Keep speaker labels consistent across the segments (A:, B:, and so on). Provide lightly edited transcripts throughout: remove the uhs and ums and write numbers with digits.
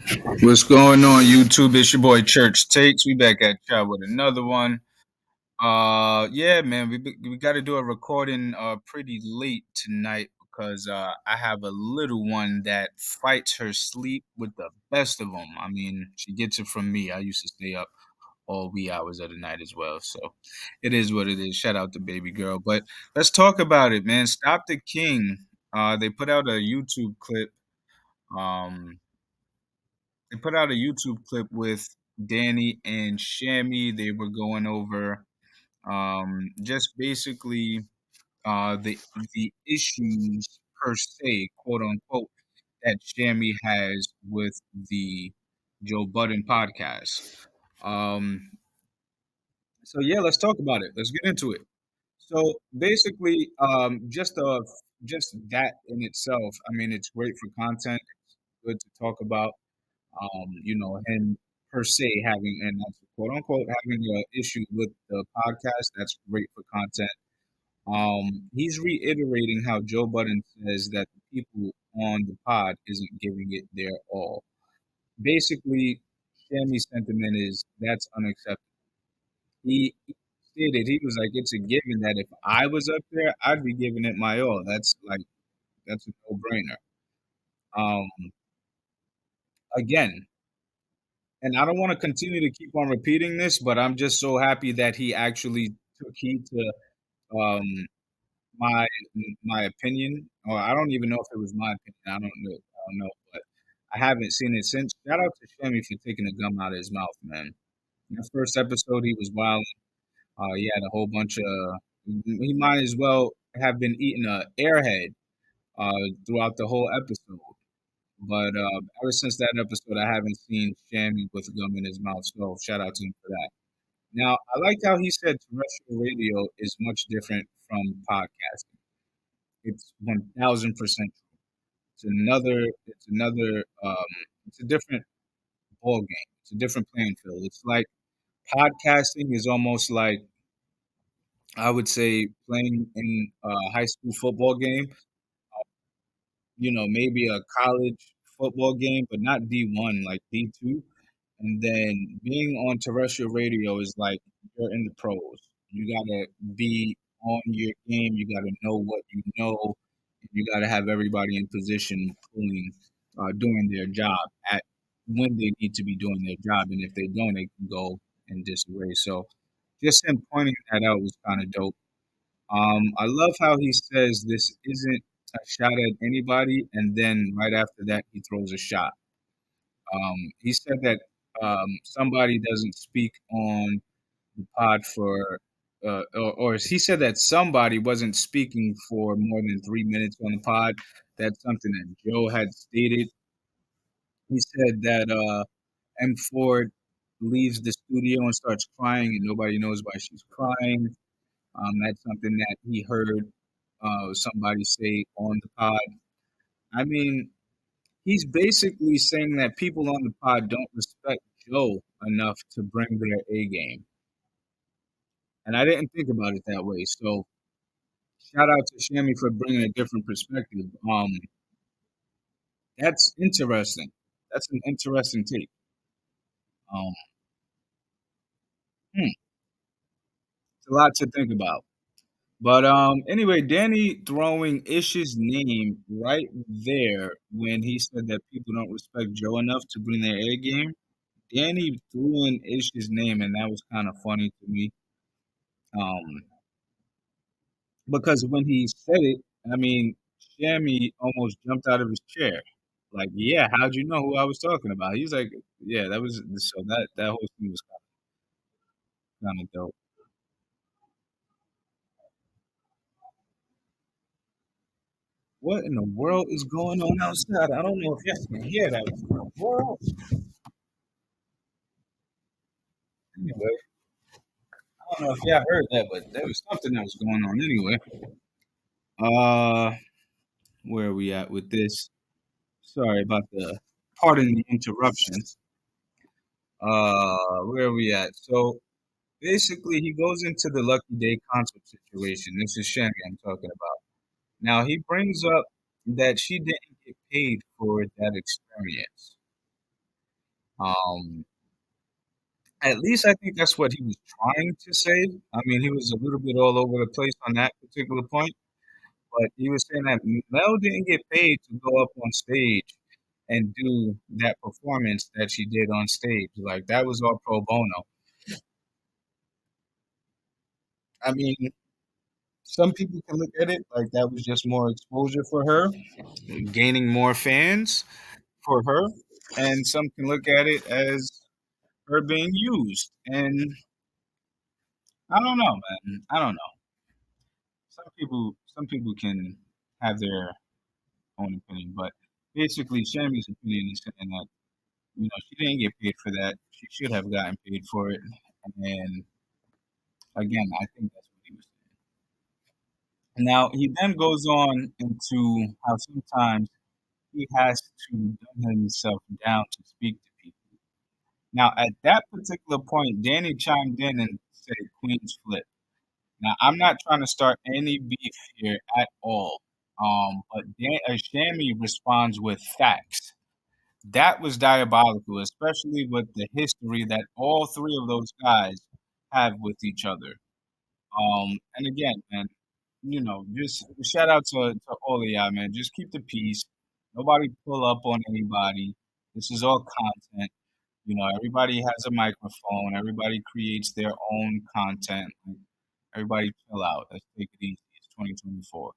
A: What's going on, YouTube? It's your boy Church Takes. We back at y'all with another one. Yeah, man, we got to do a recording pretty late tonight because I have a little one that fights her sleep with the best of them. I mean, she gets it from me. I used to stay up all wee hours of the night as well, so it is what it is. Shout out to baby girl, but let's talk about it, man. Stop the King. They put out a YouTube clip. Um, they put out a YouTube clip with Danny and Shammy. They were going over just basically the issues per se, quote unquote, that Shammy has with the Joe Budden podcast. Um, so yeah, let's talk about it. Let's get into it. So basically, just that in itself, I mean, it's great for content. It's good to talk about. Him per se having and that's quote unquote having an issue with the podcast. That's great for content. He's reiterating how Joe Budden says that the people on the pod isn't giving it their all. Basically, Shammy's sentiment is that's unacceptable. He stated he was like, it's a given that if I was up there, I'd be giving it my all. That's a no brainer. Um, again, and I don't want to continue to keep on repeating this, but I'm just so happy that he actually took heed to um, my my opinion. Or I don't even know if it was my opinion. I don't know, but I haven't seen it since. Shout out to Shammy for taking the gum out of his mouth, man. In the first episode, he was wild. He had a whole bunch of. He might as well have been eating a airhead throughout the whole episode. But ever since that episode, I haven't seen Shammy with gum in his mouth. So shout out to him for that. Now, I like how he said terrestrial radio is much different from podcasting. It's 1000%. It's a different ball game. It's a different playing field. It's like podcasting is almost like I would say playing in a high school football game. Maybe a college football game, but not D1, like D2. And then being on terrestrial radio is like you're in the pros. You gotta be on your game. You gotta know what you know. You gotta have everybody in position, doing their job at when they need to be doing their job. And if they don't, they can go in disarray. So just him pointing that out was kind of dope. I love how he says this isn't a shot at anybody, and then right after that, he throws a shot. He said that somebody doesn't speak on the pod for, or he said that somebody wasn't speaking for more than 3 minutes on the pod. That's something that Joe had stated. He said that M. Ford leaves the studio and starts crying, and nobody knows why she's crying. That's something that he heard somebody say on the pod. I mean, he's basically saying that people on the pod don't respect Joe enough to bring their A game. And I didn't think about it that way. So shout out to Shammy for bringing a different perspective. That's interesting. That's an interesting take. Um, it's a lot to think about. But anyway, Danny throwing Ish's name right there when he said that people don't respect Joe enough to bring their A game. Danny threw in Ish's name, and that was kind of funny to me. Um, because when he said it, I mean, Shammy almost jumped out of his chair. Like, yeah, how'd you know who I was talking about? He's like, yeah, that was so that whole thing was kind of dope. What in the world is going on outside? I don't know if you can hear that. World. Anyway, I don't know if y'all heard that, but there was something that was going on anyway. Uh, where are we at with this? Sorry about the pardon the interruptions. Where are we at? So basically, he goes into the Lucky Day concert situation. This is Shannon I'm talking about. Now, he brings up that she didn't get paid for that experience. Um, at least I think that's what he was trying to say. I mean, he was a little bit all over the place on that particular point, but he was saying that Mel didn't get paid to go up on stage and do that performance that she did on stage. Like that was all pro bono. I mean, some people can look at it like that was just more exposure for her, gaining more fans for her, and some can look at it as her being used. And I don't know, man. I don't know. Some people can have their own opinion, but basically, Shammy's opinion is saying that she didn't get paid for that. She should have gotten paid for it. And again, I think that's what he was saying. Now he then goes on into how sometimes he has to dumb himself down to speak to people. Now, at that particular point, Danny chimed in and said Queen's Flip. Now, I'm not trying to start any beef here at all. But Shammy responds with facts. That was diabolical, especially with the history that all three of those guys have with each other. And again, man, just shout out to all of y'all, man. Just keep the peace. Nobody pull up on anybody. This is all content. Everybody has a microphone. Everybody creates their own content. Like, everybody chill out. Let's take it easy. It's 2024.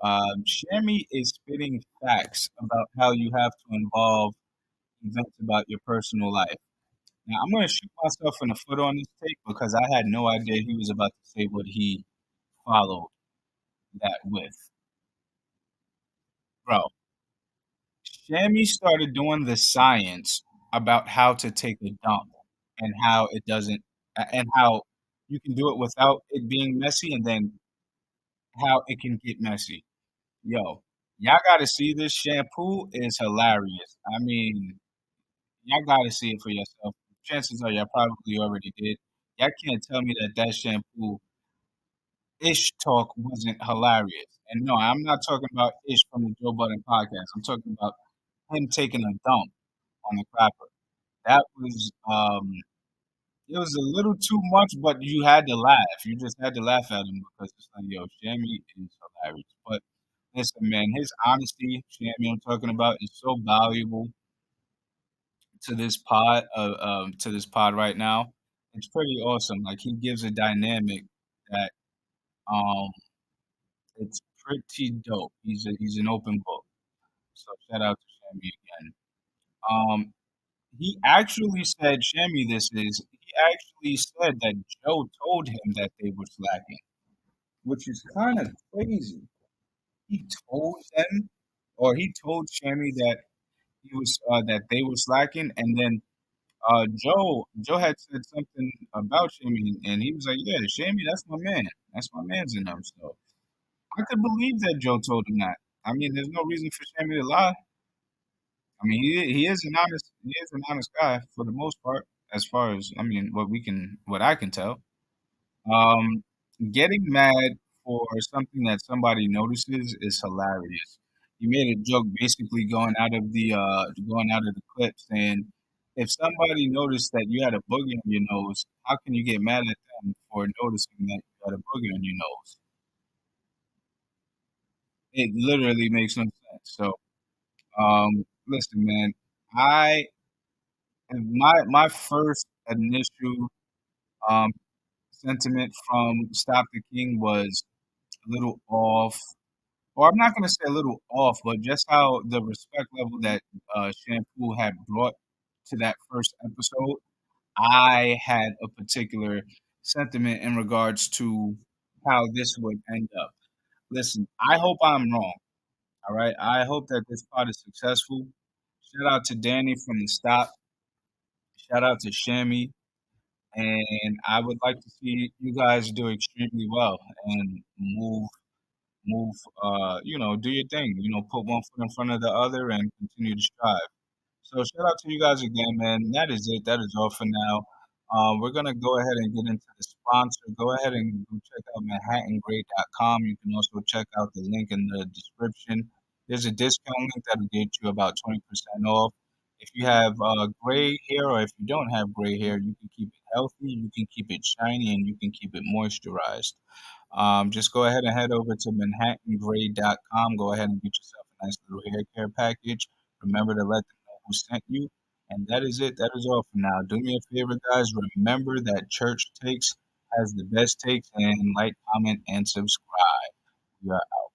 A: Shammy is spitting facts about how you have to involve events about your personal life. Now, I'm going to shoot myself in the foot on this take because I had no idea he was about to say what he followed that with. Bro, Shammy started doing the science about how to take a dump and how it doesn't, and how you can do it without it being messy, and then how it can get messy. Yo, y'all got to see this shampoo is hilarious. I mean, y'all got to see it for yourself. Chances are y'all probably already did. Y'all can't tell me that that shampoo Ish talk wasn't hilarious. And no, I'm not talking about Ish from the Joe Budden podcast. I'm talking about him taking a dump on the crapper. That was it was a little too much, but you had to laugh. You just had to laugh at him because it's like, yo, Shammy is hilarious. But listen, man, his honesty, Shammy, I'm talking about, is so valuable to this pod right now. It's pretty awesome. Like he gives a dynamic that um it's pretty dope. He's an open book. So shout out to Shammy again. Um, he actually said, Shammy, he actually said that Joe told him that they were slacking, which is kind of crazy. He told them, or he told Shammy that they were slacking, and then Joe had said something about Shammy, and he was like, "Yeah, Shammy, that's my man. That's my man's in them." So I could believe that Joe told him that. I mean, there's no reason for Shammy to lie. I mean, he is an honest guy for the most part, as far as I mean, what I can tell. Um, Getting mad for something that somebody notices is hilarious. He made a joke basically going out of the clip saying, if somebody noticed that you had a boogie on your nose, how can you get mad at them for noticing that you had a boogie on your nose? It literally makes no sense. So, listen, man, I my first initial um sentiment from Stop the King was a little off. Or I'm not gonna say a little off, but just how the respect level that Shampoo had brought to that first episode, I had a particular sentiment in regards to how this would end up. Listen, I hope I'm wrong. All right. I hope that this pod is successful. Shout out to Danny from the stop. Shout out to Shammy. And I would like to see you guys do extremely well and do your thing. Put one foot in front of the other and continue to strive. So shout out to you guys again, man. That is it. That is all for now. We're gonna go ahead and get into the sponsor. Go ahead and go check out ManhattanGreat.com. You can also check out the link in the description. There's a discount link that'll get you about 20% off. If If you have gray hair or if you don't have gray hair, you can keep it healthy, you can keep it shiny, and you can keep it moisturized. Just go ahead and head over to manhattangray.com. Go ahead and get yourself a nice little hair care package. Remember to let them know who sent you. And that is it. That is all for now. Do me a favor, guys. Remember that Church Takes has the best takes, and like, comment, and subscribe. We are out.